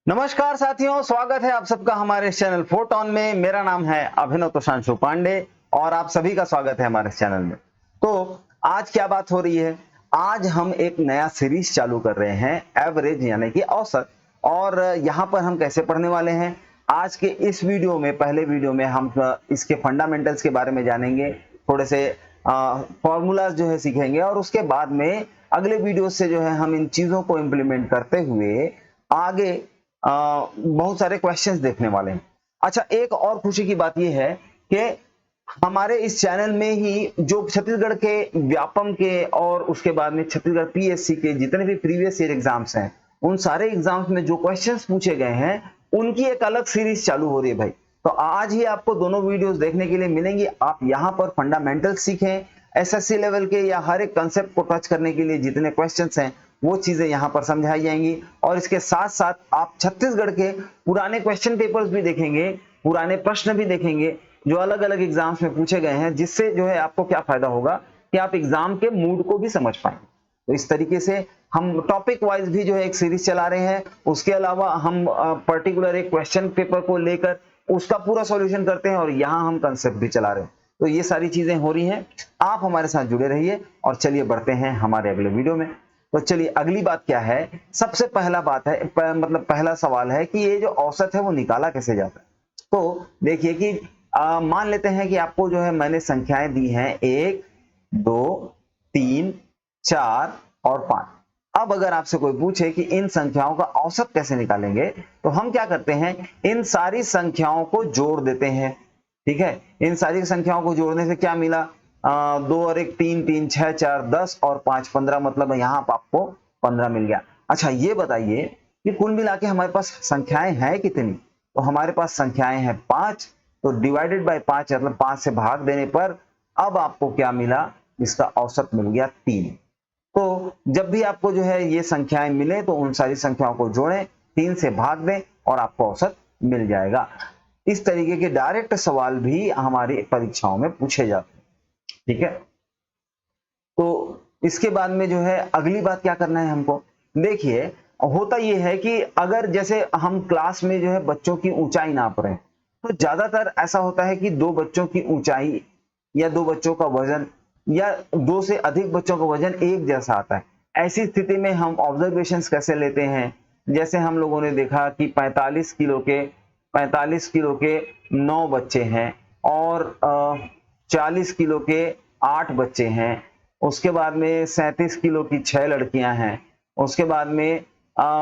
नमस्कार साथियों, स्वागत है आप सबका हमारे इस चैनल फोटोन में। मेरा नाम है अभिनव तोषांशु पांडे और आप सभी का स्वागत है हमारे इस चैनल में। तो आज क्या बात हो रही है? आज हम एक नया सीरीज चालू कर रहे हैं, एवरेज यानी कि औसत। और यहाँ पर हम कैसे पढ़ने वाले हैं? आज के इस वीडियो में, पहले वीडियो में हम इसके फंडामेंटल्स के बारे में जानेंगे, थोड़े से फॉर्मूलाज जो है सीखेंगे, और उसके बाद में अगले वीडियो से जो है हम इन चीजों को इम्प्लीमेंट करते हुए आगे बहुत सारे क्वेश्चंस देखने वाले हैं। अच्छा, एक और खुशी की बात यह है कि हमारे इस चैनल में ही जो छत्तीसगढ़ के व्यापम के और उसके बाद में छत्तीसगढ़ पीएससी के जितने भी प्रीवियस ईयर एग्जाम्स हैं, उन सारे एग्जाम्स में जो क्वेश्चंस पूछे गए हैं उनकी एक अलग सीरीज चालू हो रही है भाई। तो आज ही आपको दोनों वीडियोस देखने के लिए मिलेंगी। आप यहाँ पर फंडामेंटल सीखें, एसएससी लेवल के या हर एक कंसेप्ट को टच करने के लिए जितने क्वेश्चंस हैं वो चीजें यहाँ पर समझाई जाएंगी। और इसके साथ साथ आप छत्तीसगढ़ के पुराने क्वेश्चन पेपर्स भी देखेंगे, पुराने प्रश्न भी देखेंगे जो अलग अलग एग्जाम्स में पूछे गए हैं, जिससे जो है आपको क्या फायदा होगा कि आप एग्जाम के मूड को भी समझ पाएंगे। तो इस तरीके से हम टॉपिक वाइज भी जो है एक सीरीज चला रहे हैं। उसके अलावा हम पर्टिकुलर एक क्वेश्चन पेपर को लेकर उसका पूरा सॉल्यूशन करते हैं, और यहाँ हम कंसेप्ट भी चला रहे हैं। तो ये सारी चीजें हो रही हैं। आप हमारे साथ जुड़े रहिए और चलिए बढ़ते हैं हमारे अगले वीडियो में। तो चलिए, अगली बात क्या है? सबसे पहला बात है, मतलब पहला सवाल है कि ये जो औसत है वो निकाला कैसे जाता है। तो देखिए कि मान लेते हैं कि आपको जो है मैंने संख्याएं दी हैं 1, 2, 3, 4 और 5। अब अगर आपसे कोई पूछे कि इन संख्याओं का औसत कैसे निकालेंगे, तो हम क्या करते हैं, इन सारी संख्याओं को जोड़ देते हैं। ठीक है, इन सारी संख्याओं को जोड़ने से क्या मिला? 2 और 1 3, 3 6 4 10 और 5 15, मतलब यहाँ पर आपको 15 मिल गया। अच्छा, ये बताइए कि कुल मिला के हमारे पास संख्याएं हैं कितनी? तो हमारे पास संख्याएं हैं 5। तो डिवाइडेड बाय 5 मतलब 5 से भाग देने पर अब आपको क्या मिला? इसका औसत मिल गया 3। तो जब भी आपको जो है ये संख्याएं मिले तो उन सारी संख्याओं को जोड़ें, 3 से भाग दें और आपको औसत मिल जाएगा। इस तरीके के डायरेक्ट सवाल भी हमारी परीक्षाओं में पूछे जाते हैं। ठीक है, तो इसके बाद में जो है अगली बात क्या करना है हमको? देखिए, होता यह है कि अगर जैसे हम क्लास में जो है बच्चों की ऊंचाई नाप रहे हैं, तो ज्यादातर ऐसा होता है कि दो बच्चों की ऊंचाई या दो बच्चों का वजन या दो से अधिक बच्चों का वजन एक जैसा आता है। ऐसी स्थिति में हम ऑब्जर्वेशंस कैसे लेते हैं? जैसे हम लोगों ने देखा कि 45 किलो के 9 बच्चे हैं और 40 किलो के 8 बच्चे हैं। उसके बाद में 37 किलो की 6 लड़कियां हैं। उसके बाद में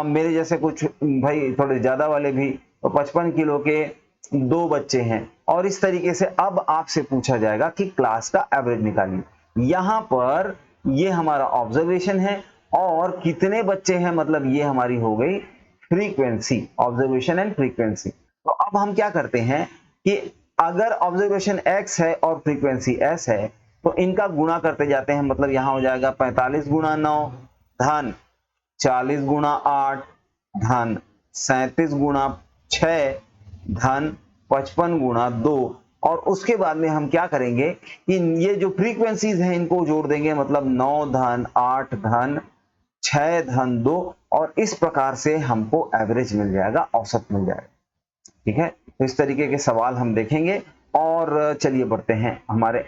मेरे जैसे कुछ भाई थोड़े ज्यादा वाले भी, तो 55 किलो के 2 बच्चे हैं। और इस तरीके से अब आपसे पूछा जाएगा कि क्लास का एवरेज निकालिए। यहां पर ये हमारा ऑब्जर्वेशन है और कितने बच्चे हैं, मतलब ये हमारी हो गई फ्रीक्वेंसी, ऑब्जर्वेशन एंड फ्रीक्वेंसी। तो अब हम क्या करते हैं कि अगर ऑब्जर्वेशन x है और फ्रीक्वेंसी s है, तो इनका गुणा करते जाते हैं। मतलब यहां हो जाएगा 45 गुणा 9 धन 40 गुणा 8 धन 37 गुणा 6 धन 55 गुणा 2। और उसके बाद में हम क्या करेंगे कि ये जो फ्रीक्वेंसीज हैं इनको जोड़ देंगे, मतलब 9 धन 8 धन 6 धन 2, और इस प्रकार से हमको एवरेज मिल जाएगा, औसत मिल जाएगा। ठीक है, तो इस तरीके के सवाल हम देखेंगे। और चलिए बढ़ते हैं हमारे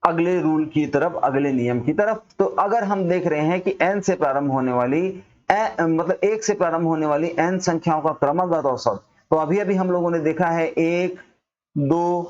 अगले रूल की तरफ, अगले नियम की तरफ। तो अगर हम देख रहे हैं कि n से प्रारंभ होने वाली मतलब 1 से प्रारंभ होने वाली n संख्याओं का क्रमगत औसत, तो अभी अभी हम लोगों ने देखा है 1, 2,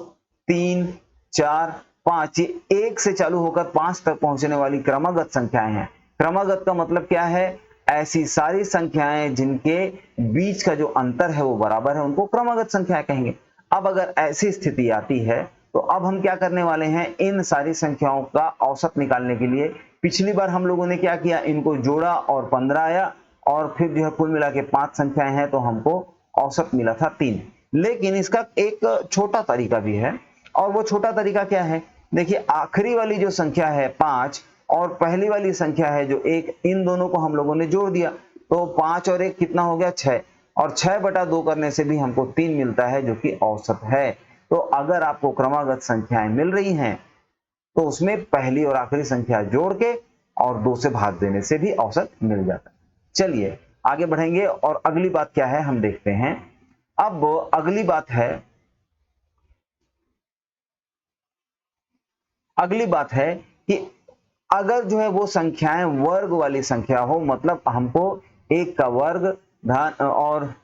3, 4, 5, ये 1 से चालू होकर 5 तक पहुंचने वाली क्रमगत संख्याएं हैं। क्रमगत का मतलब क्या है? ऐसी सारी संख्याएं जिनके बीच का जो अंतर है वो बराबर है, उनको क्रमगत संख्याएं कहेंगे। अब अगर ऐसी स्थिति आती है तो अब हम क्या करने वाले हैं, इन सारी संख्याओं का औसत निकालने के लिए पिछली बार हम लोगों ने क्या किया, इनको जोड़ा और 15 आया, और फिर जो है कुल मिला के 5 संख्याएं हैं तो हमको औसत मिला था 3। लेकिन इसका एक छोटा तरीका भी है, और वो छोटा तरीका क्या है? देखिए, आखिरी वाली जो संख्या है 5 और पहली वाली संख्या है जो 1, इन दोनों को हम लोगों ने जोड़ दिया, तो 5 और 1 कितना हो गया? 6, और 6/2 करने से भी हमको 3 मिलता है, जो कि औसत है। तो अगर आपको क्रमागत संख्याएं मिल रही हैं तो उसमें पहली और आखिरी संख्या जोड़ के और 2 से भाग देने से भी औसत मिल जाता है। चलिए आगे बढ़ेंगे और अगली बात क्या है हम देखते हैं। अब अगली बात है कि अगर जो है वो संख्याएं वर्ग वाली संख्या हो, मतलब हमको 1 का वर्ग धन और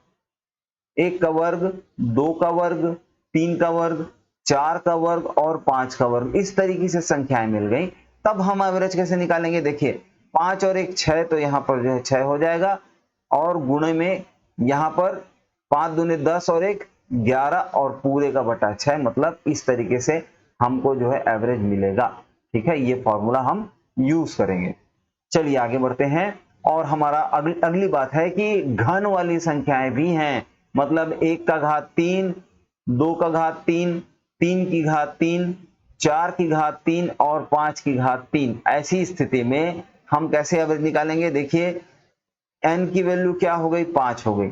1 का वर्ग, 2 का वर्ग, 3 का वर्ग, 4 का वर्ग और 5 का वर्ग, इस तरीके से संख्याएं मिल गई, तब हम एवरेज कैसे निकालेंगे। देखिए 5 और 1 6, तो यहाँ पर जो है 6 हो जाएगा और गुणे में यहाँ पर 5 दूने 10 और 1 11 और पूरे का बटा 6, मतलब इस तरीके से हमको जो है एवरेज मिलेगा। ठीक है, ये फॉर्मूला हम यूज करेंगे। चलिए आगे बढ़ते हैं और हमारा अगली बात है कि घन वाली संख्याएं भी हैं, मतलब 1 का घात 3, 2 का घात 3, 3 की घात 3, 4 की घात 3 और 5 की घात 3। ऐसी स्थिति में हम कैसे एवरेज निकालेंगे। देखिए n की वैल्यू क्या हो गई, 5 हो गई।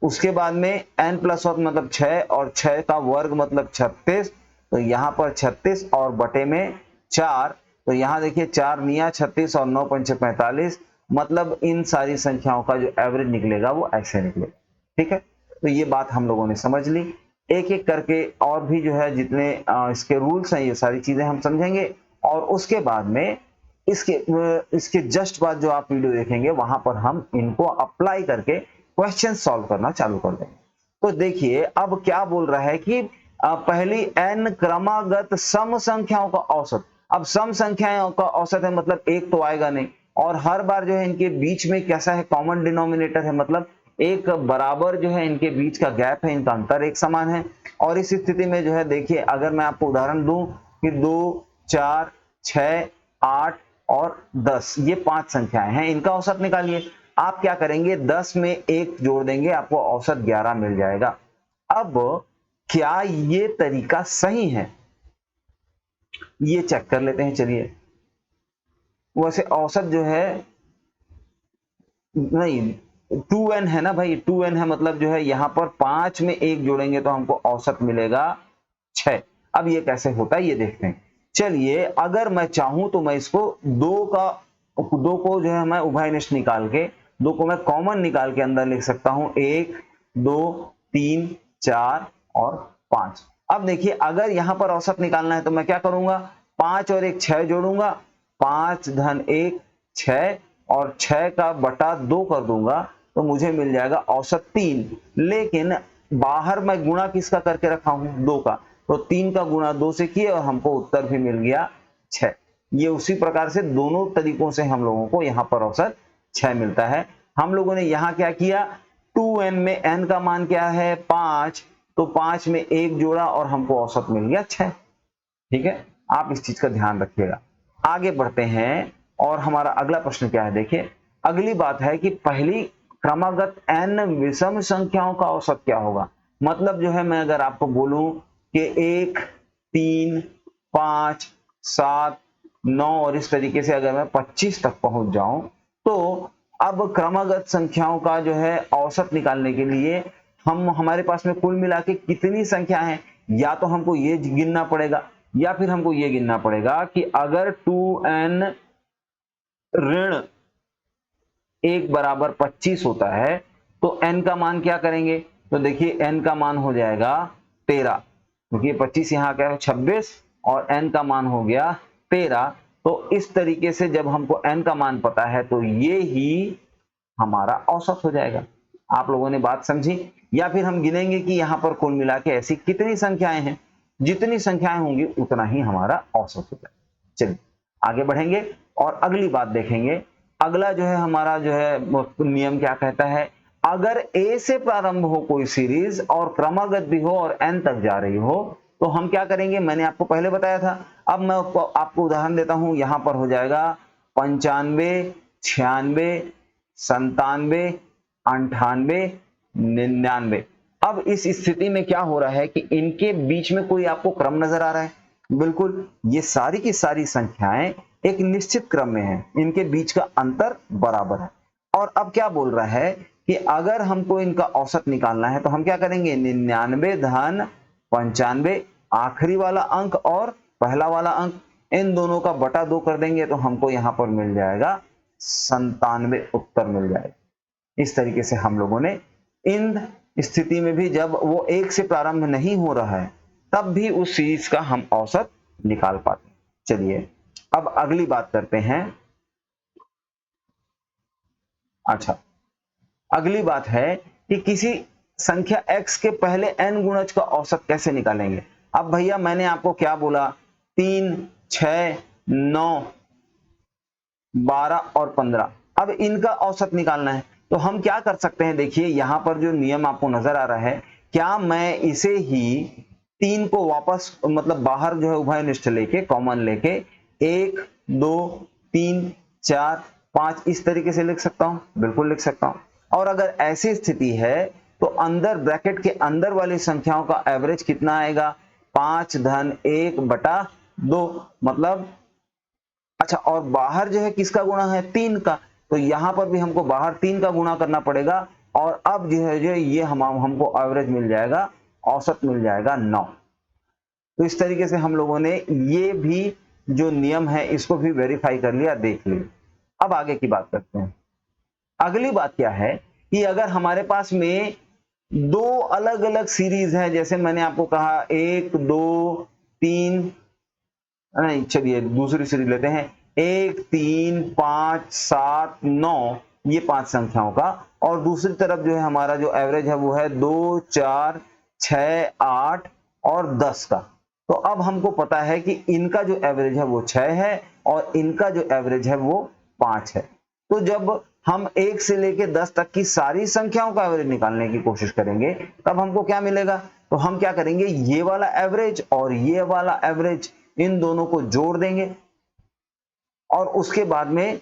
उसके बाद में n प्लस 1 मतलब 6 और 6 का वर्ग मतलब 36, तो यहाँ पर 36 और बटे में 4, तो यहाँ देखिए 4 निया 36 और 9 पंचे 45, मतलब इन सारी संख्याओं का जो एवरेज निकलेगा वो ऐसे निकलेगा। ठीक है, तो ये बात हम लोगों ने समझ ली। एक एक करके और भी जो है जितने इसके रूल्स हैं ये सारी चीजें हम समझेंगे और उसके बाद में इसके जस्ट बाद जो आप वीडियो देखेंगे वहां पर हम इनको अप्लाई करके क्वेश्चन सॉल्व करना चालू कर देंगे। तो देखिए अब क्या बोल रहा है कि पहली n क्रमागत सम संख्याओं का औसत। अब सम संख्याओं का औसत है मतलब एक तो आएगा नहीं, और हर बार जो है इनके बीच में कैसा है, कॉमन डिनोमिनेटर है, मतलब एक बराबर जो है इनके बीच का गैप है, इनका अंतर एक समान है। और इस स्थिति में जो है देखिए अगर मैं आपको उदाहरण दूं कि 2 4 6 8 और 10, ये 5 संख्याएं हैं, इनका औसत निकालिए। आप क्या करेंगे, 10 में 1 जोड़ देंगे, आपको औसत 11 मिल जाएगा। अब क्या ये तरीका सही है, ये चेक कर लेते हैं। चलिए वैसे औसत जो है नहीं 2n है ना भाई, 2n है, मतलब जो है यहाँ पर 5 में 1 जोड़ेंगे तो हमको औसत मिलेगा 6। अब ये कैसे होता है ये देखते हैं। चलिए अगर मैं चाहूं तो मैं इसको 2 को जो है मैं उभयनिष्ठ निकाल के 2 को मैं कॉमन निकाल के अंदर लिख सकता हूं, 1 2 3 4 और 5। अब देखिए अगर यहां पर औसत निकालना है तो मैं क्या करूंगा, 5 और 1 6 जोड़ूंगा, 5 धन 1 6 और 6 का बटा 2 कर दूंगा तो मुझे मिल जाएगा औसत 3। लेकिन बाहर मैं गुणा किसका करके रखा हूं, 2 का, तो 3 का गुणा 2 से किए और हमको उत्तर भी मिल गया 6। ये उसी प्रकार से दोनों तरीकों से हम लोगों को यहाँ पर औसत 6 मिलता है। हम लोगों ने यहाँ क्या किया, 2n में n का मान क्या है 5, तो 5 में 1 जोड़ा और हमको औसत मिल गया 6। ठीक है, आप इस चीज का ध्यान रखिएगा। आगे बढ़ते हैं और हमारा अगला प्रश्न क्या है। देखिए अगली बात है कि पहली क्रमागत n विषम संख्याओं का औसत क्या होगा। मतलब जो है मैं अगर आपको बोलूं कि 1 3 5 7 9 और इस तरीके से अगर मैं 25 तक पहुंच जाऊं, तो अब क्रमागत संख्याओं का जो है औसत निकालने के लिए हमारे पास में कुल मिला के कितनी संख्या है, या तो हमको ये गिनना पड़ेगा या फिर हमको ये गिनना पड़ेगा कि अगर 2n ऋण 1 बराबर 25 होता है तो n का मान क्या करेंगे, तो देखिए n का मान हो जाएगा 13, क्योंकि 25 यहाँ क्या है 26 और n का मान हो गया 13। तो इस तरीके से जब हमको n का मान पता है तो ये ही हमारा औसत हो जाएगा। आप लोगों ने बात समझी। या फिर हम गिनेंगे कि यहाँ पर कुल मिला के ऐसी कितनी संख्याएं हैं, जितनी संख्याएं होंगी उतना ही हमारा औसत हो जाएगा। चलिए आगे बढ़ेंगे और अगली बात देखेंगे। अगला जो है हमारा जो है नियम क्या कहता है, अगर a से प्रारंभ हो कोई सीरीज और क्रमागत भी हो और n तक जा रही हो तो हम क्या करेंगे, मैंने आपको पहले बताया था। अब मैं आपको उदाहरण देता हूं, यहां पर हो जाएगा 95 96 97 98 99। अब इस स्थिति में क्या हो रहा है कि इनके बीच में कोई आपको क्रम नजर आ रहा है, बिल्कुल ये सारी की सारी संख्याएं एक निश्चित क्रम में है, इनके बीच का अंतर बराबर है। और अब क्या बोल रहा है कि अगर हमको इनका औसत निकालना है तो हम क्या करेंगे, 99 धन 95 आखिरी वाला अंक और पहला वाला अंक, इन दोनों का बटा 2 कर देंगे तो हमको यहां पर मिल जाएगा 97 उत्तर मिल जाएगा। इस तरीके से हम लोगों ने इन स्थिति में भी जब वो 1 से प्रारंभ नहीं हो रहा है तब भी उस सीरीज का हम औसत निकाल पाते हैं। चलिए अब अगली बात करते हैं। अच्छा, अगली बात है कि किसी संख्या x के पहले n गुणज का औसत कैसे निकालेंगे। अब भैया मैंने आपको क्या बोला, 3, 6, 9, 12 और 15, अब इनका औसत निकालना है। तो हम क्या कर सकते हैं, देखिए यहां पर जो नियम आपको नजर आ रहा है, क्या मैं इसे ही 3 को वापस मतलब बाहर जो है उभयनिष्ठ लेके कॉमन लेके 1, 2, 3, 4, 5 इस तरीके से लिख सकता हूं? बिल्कुल लिख सकता हूं। और अगर ऐसी स्थिति है तो अंदर ब्रैकेट के अंदर वाली संख्याओं का एवरेज कितना आएगा, 5 धन 1 बटा 2, मतलब अच्छा, और बाहर जो है किसका गुणा है, 3 का, तो यहां पर भी हमको बाहर 3 का गुणा करना पड़ेगा और अब जो है ये हमको एवरेज मिल जाएगा, औसत मिल जाएगा 9। तो इस तरीके से हम लोगों ने ये भी जो नियम है इसको भी वेरीफाई कर लिया, देख लिया। अब आगे की बात करते हैं। अगली बात क्या है कि अगर हमारे पास में दो अलग अलग सीरीज है, जैसे मैंने आपको कहा 1, 2, 3, नहीं चलिए दूसरी सीरीज लेते हैं, 1, 3, 5, 7, 9 ये 5 संख्याओं का, और दूसरी तरफ जो है हमारा जो एवरेज है वो है 2, 4, 6, 8 और 10 का। तो अब हमको पता है कि इनका जो एवरेज है वो 6 है और इनका जो एवरेज है वो 5 है। तो जब हम 1 से लेकर 10 तक की सारी संख्याओं का एवरेज निकालने की कोशिश करेंगे तब हमको क्या मिलेगा, तो हम क्या करेंगे, ये वाला एवरेज और ये वाला एवरेज इन दोनों को जोड़ देंगे और उसके बाद में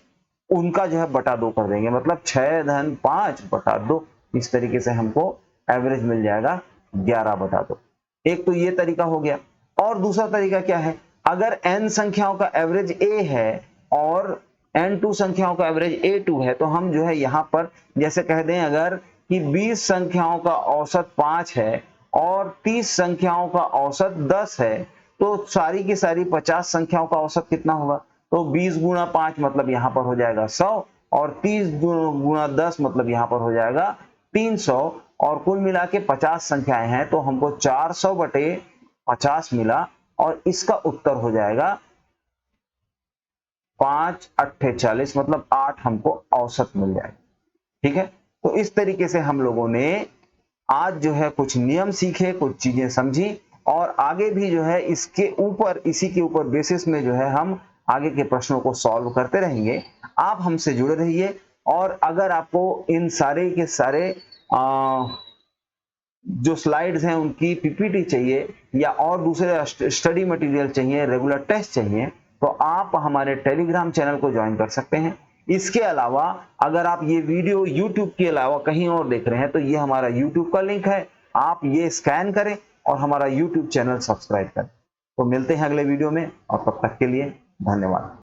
उनका जो है बटा 2 कर देंगे, मतलब 6 धन 5 बटा 2, इस तरीके से हमको एवरेज मिल जाएगा 11 बटा 2। एक तो ये तरीका हो गया। और दूसरा तरीका क्या है, अगर n संख्याओं का एवरेज a है और n2 संख्याओं का एवरेज a2 है, तो हम जो है यहां पर जैसे कह दें अगर कि 20 संख्याओं का औसत 5 है और 30 संख्याओं का औसत 10 है, तो सारी की सारी 50 संख्याओं का औसत कितना होगा, तो 20 गुणा 5 मतलब यहां पर हो जाएगा 100 और 30 गुणा 10 मतलब यहां पर हो जाएगा 300 और कुल मिला के 50 संख्याएं हैं, तो हमको 400 बटे 50 मिला और इसका उत्तर हो जाएगा 5 8 40, मतलब 8 हमको औसत मिल जाएगा। ठीक है, तो इस तरीके से हम लोगों ने आज जो है कुछ नियम सीखे, कुछ चीजें समझी और आगे भी जो है इसके ऊपर इसी के ऊपर बेसिस में जो है हम आगे के प्रश्नों को सॉल्व करते रहेंगे। आप हमसे जुड़े रहिए और अगर आपको इन सारे के सारे जो स्लाइड्स हैं उनकी पीपीटी चाहिए या और दूसरे स्टडी मटेरियल चाहिए, रेगुलर टेस्ट चाहिए, तो आप हमारे टेलीग्राम चैनल को ज्वाइन कर सकते हैं। इसके अलावा अगर आप ये वीडियो यूट्यूब के अलावा कहीं और देख रहे हैं तो ये हमारा यूट्यूब का लिंक है, आप ये स्कैन करें और हमारा यूट्यूब चैनल सब्सक्राइब करें। तो मिलते हैं अगले वीडियो में और तब तक के लिए धन्यवाद।